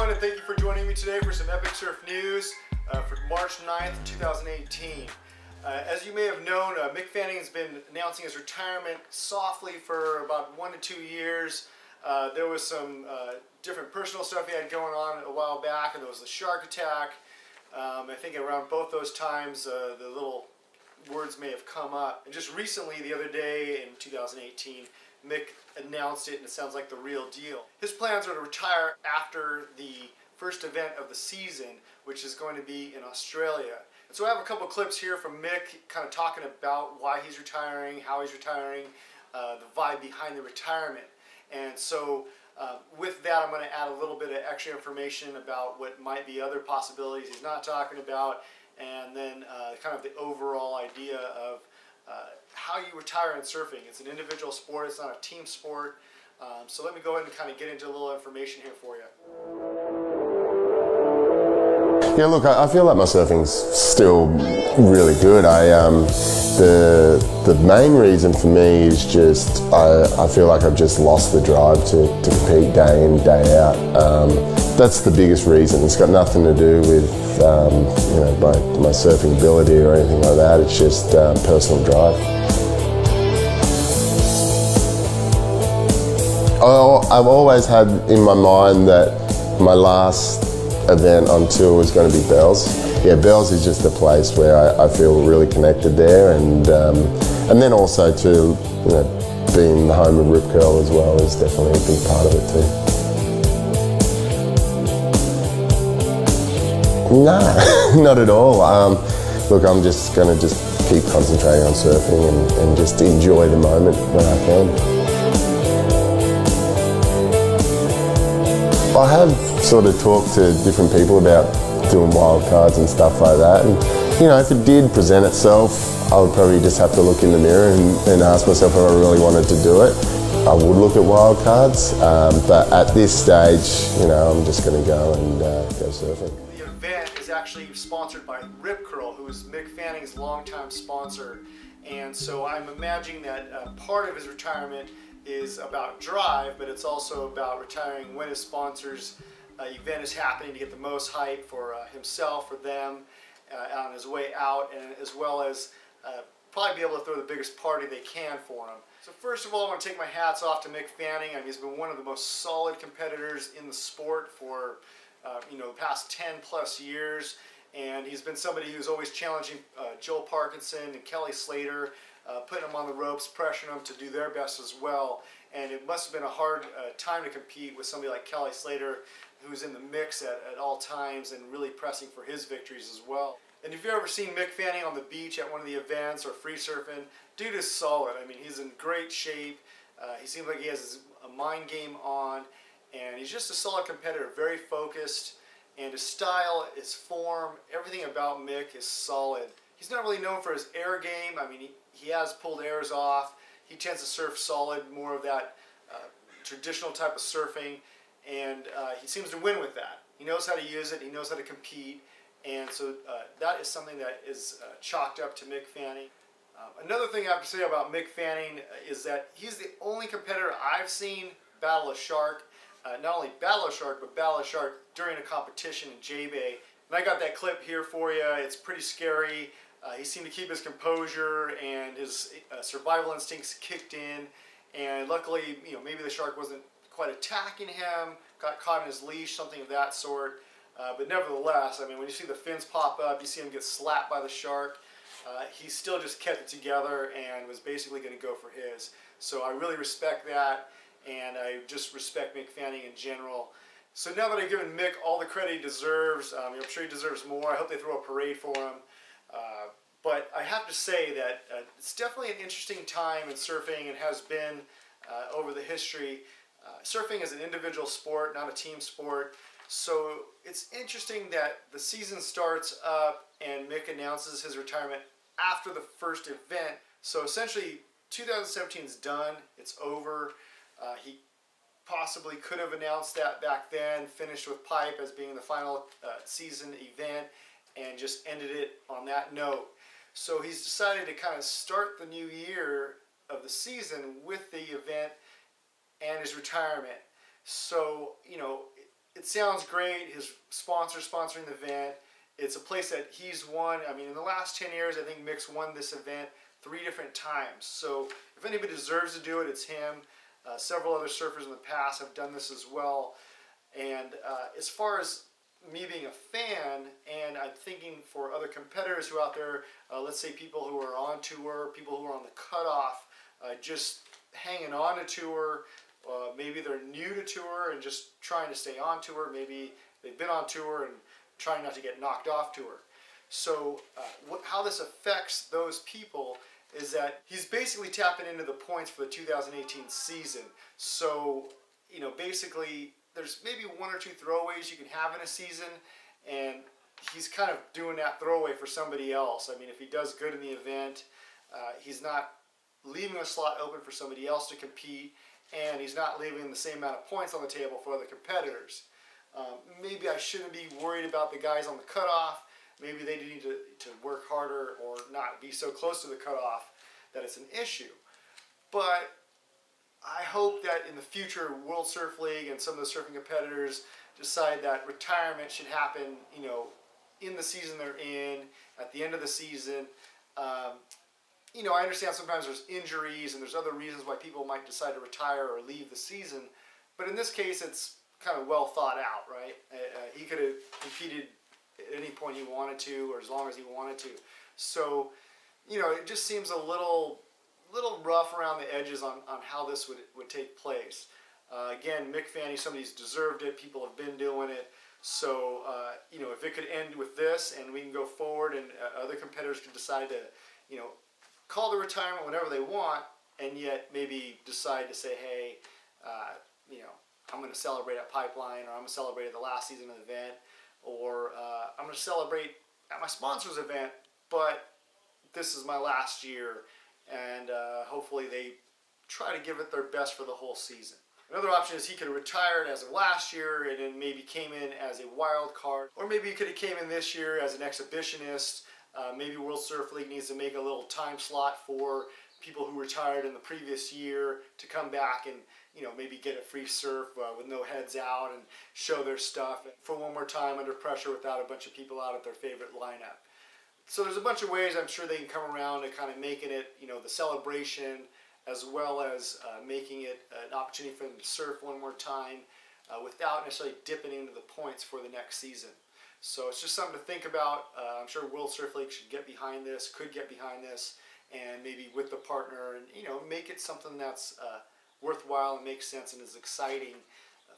everyone, and thank you for joining me today for some Epic Surf news for March 9th, 2018. As you may have known, Mick Fanning has been announcing his retirement softly for about 1 to 2 years. There was some different personal stuff he had going on a while back, and there was the shark attack. I think around both those times the little words may have come up. And just recently, the other day in 2018, Mick announced it, and it sounds like the real deal. His plans are to retire after the first event of the season, which is going to be in Australia. And so I have a couple clips here from Mick kind of talking about why he's retiring, how he's retiring, the vibe behind the retirement. And so with that, I'm going to add a little bit of extra information about what might be other possibilities he's not talking about, and then kind of the overall idea of how you retire in surfing. It's an individual sport, it's not a team sport. So let me go ahead and kind of get into a little information here for you. Yeah, look, I feel like my surfing's still really good. The main reason for me is just I feel like I've just lost the drive to compete day in, day out. That's the biggest reason. It's got nothing to do with you know, my surfing ability or anything like that. It's just personal drive. I've always had in my mind that my last event on tour was going to be Bells. Yeah, Bells is just a place where I feel really connected there, and then also to, you know, being the home of Rip Curl as well is definitely a big part of it too. Nah, not at all. Look, I'm just going to keep concentrating on surfing and just enjoy the moment when I can. I have sort of talked to different people about doing wild cards and stuff like that, and you know, if it did present itself, I would probably just have to look in the mirror and ask myself if I really wanted to do it. I would look at wild cards, but at this stage, you know, I'm just going to go and go surfing. The event is actually sponsored by Rip Curl, who is Mick Fanning's longtime sponsor, and so I'm imagining that part of his retirement is about drive, but it's also about retiring when his sponsor's event is happening to get the most hype for himself, for them, on his way out, and as well as probably be able to throw the biggest party they can for him. So first of all, I want to take my hats off to Mick Fanning. I mean, he's been one of the most solid competitors in the sport for you know, the past 10 plus years, and he's been somebody who's always challenging Joel Parkinson and Kelly Slater, putting them on the ropes, pressuring them to do their best as well. And it must have been a hard time to compete with somebody like Kelly Slater, who's in the mix at all times and really pressing for his victories as well. And if you've ever seen Mick Fanning on the beach at one of the events or free surfing, dude is solid. I mean, he's in great shape. He seems like he has a mind game on, and he's just a solid competitor, very focused, and his style, his form, everything about Mick is solid. He's not really known for his air game. I mean, he has pulled airs off. He tends to surf solid, more of that traditional type of surfing, and he seems to win with that. He knows how to use it, he knows how to compete, and so that is something that is chalked up to Mick Fanning. Another thing I have to say about Mick Fanning is that he's the only competitor I've seen battle a shark. Not only battle a shark, but battle a shark during a competition in J-Bay. And I got that clip here for you. It's pretty scary. He seemed to keep his composure, and his survival instincts kicked in, and luckily, you know, maybe the shark wasn't quite attacking him, got caught in his leash, something of that sort. But nevertheless, I mean, when you see the fins pop up, you see him get slapped by the shark, he still just kept it together and was basically going to go for his. So I really respect that, and I just respect Mick Fanning in general. So now that I've given Mick all the credit he deserves, I'm sure he deserves more. I hope they throw a parade for him. But I have to say that it's definitely an interesting time in surfing, and has been over the history. Surfing is an individual sport, not a team sport. So it's interesting that the season starts up and Mick announces his retirement after the first event. So essentially 2017 is done, it's over. He possibly could have announced that back then, finished with Pipe as being the final season event, and just ended it on that note. So he's decided to kind of start the new year of the season with the event and his retirement. So, you know, it sounds great. His sponsor sponsoring the event. It's a place that he's won. I mean, in the last 10 years, I think Mick's won this event 3 different times. So if anybody deserves to do it, it's him. Several other surfers in the past have done this as well. And as far as me being a fan, and I'm thinking for other competitors who are out there, let's say people who are on tour, people who are on the cutoff, just hanging on to tour, maybe they're new to tour and just trying to stay on tour, maybe they've been on tour and trying not to get knocked off tour. So how this affects those people is that he's basically tapping into the points for the 2018 season. So, you know, basically there's maybe 1 or 2 throwaways you can have in a season, and he's kind of doing that throwaway for somebody else. I mean, if he does good in the event, he's not leaving a slot open for somebody else to compete, and he's not leaving the same amount of points on the table for other competitors. Maybe I shouldn't be worried about the guys on the cutoff. Maybe they need to work harder or not be so close to the cutoff that it's an issue. But I hope that in the future, World Surf League and some of the surfing competitors decide that retirement should happen, you know, in the season they're in, at the end of the season. You know, I understand sometimes there's injuries and there's other reasons why people might decide to retire or leave the season. But in this case, it's kind of well thought out, right? He could have competed at any point he wanted to, or as long as he wanted to. So, you know, it just seems a little rough around the edges on how this would take place. Again, Mick Fanning, somebody's deserved it. People have been doing it. So, you know, if it could end with this and we can go forward and other competitors can decide to, you know, call the retirement whenever they want, and yet maybe decide to say, hey, you know, I'm going to celebrate at Pipeline, or I'm going to celebrate at the last season of the event, or I'm going to celebrate at my sponsor's event, but this is my last year, and hopefully they try to give it their best for the whole season. Another option is he could have retired as of last year and then maybe came in as a wild card, or maybe he could have came in this year as an exhibitionist. Maybe World Surf League needs to make a little time slot for people who retired in the previous year to come back and, you know, maybe get a free surf with no heads out and show their stuff for one more time under pressure without a bunch of people out at their favorite lineup. So there's a bunch of ways I'm sure they can come around to kind of making it, you know, the celebration, as well as making it an opportunity for them to surf one more time without necessarily dipping into the points for the next season. So it's just something to think about. I'm sure World Surf League should get behind this, could get behind this, and maybe with the partner, and, you know, make it something that's worthwhile and makes sense and is exciting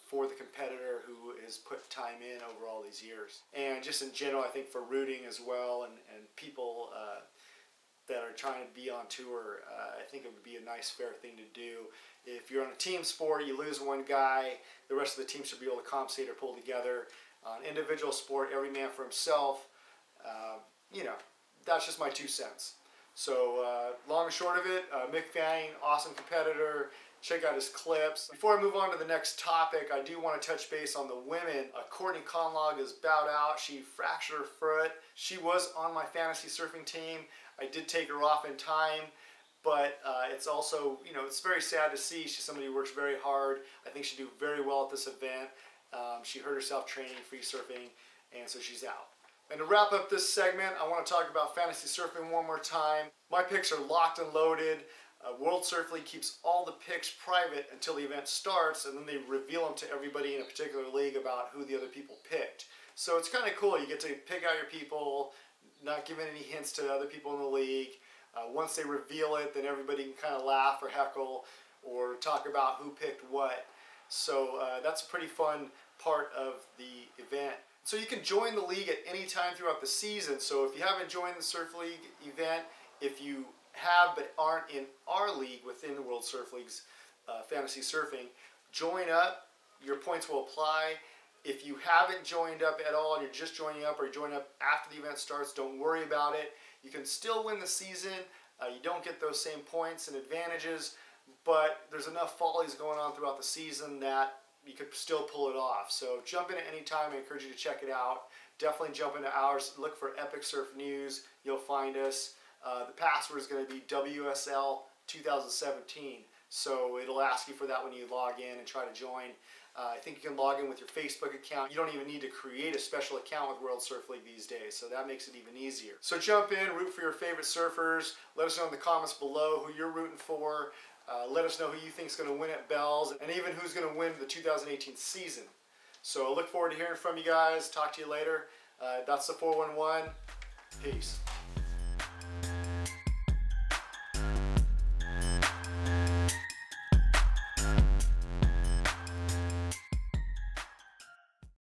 for the competitor who has put time in over all these years. And just in general, I think for rooting as well, and people that are trying to be on tour, I think it would be a nice, fair thing to do. If you're on a team sport, you lose one guy, the rest of the team should be able to compensate or pull together. On individual sport, every man for himself. You know, that's just my 2 cents. So long and short of it, Mick Fanning, awesome competitor. Check out his clips. Before I move on to the next topic, I do want to touch base on the women. Courtney Conlogue is bowed out. She fractured her foot. She was on my fantasy surfing team. I did take her off in time, but it's also, you know, it's very sad to see. She's somebody who works very hard. I think she'll do very well at this event. She hurt herself training free surfing, and so she's out. And to wrap up this segment, I want to talk about fantasy surfing one more time. My picks are locked and loaded. World Surf League keeps all the picks private until the event starts, and then they reveal them to everybody in a particular league about who the other people picked. So it's kind of cool. You get to pick out your people, not giving any hints to other people in the league. Once they reveal it, then everybody can kind of laugh or heckle or talk about who picked what. So that's a pretty fun part of the event. So you can join the league at any time throughout the season. So if you haven't joined the Surf League event, if you have but aren't in our league within the World Surf League's fantasy surfing, join up. Your points will apply. If you haven't joined up at all and you're just joining up, or you join up after the event starts, don't worry about it. You can still win the season. You don't get those same points and advantages, but there's enough follies going on throughout the season that you could still pull it off. So jump in at any time. I encourage you to check it out. Definitely jump into ours. Look for Epic Surf News. You'll find us. The password is going to be WSL 2017. So it'll ask you for that when you log in and try to join. I think you can log in with your Facebook account. You don't even need to create a special account with World Surf League these days, so that makes it even easier. So jump in, root for your favorite surfers. Let us know in the comments below who you're rooting for. Let us know who you think is going to win at Bells, and even who's going to win the 2018 season. So I look forward to hearing from you guys. Talk to you later. That's the 411. Peace.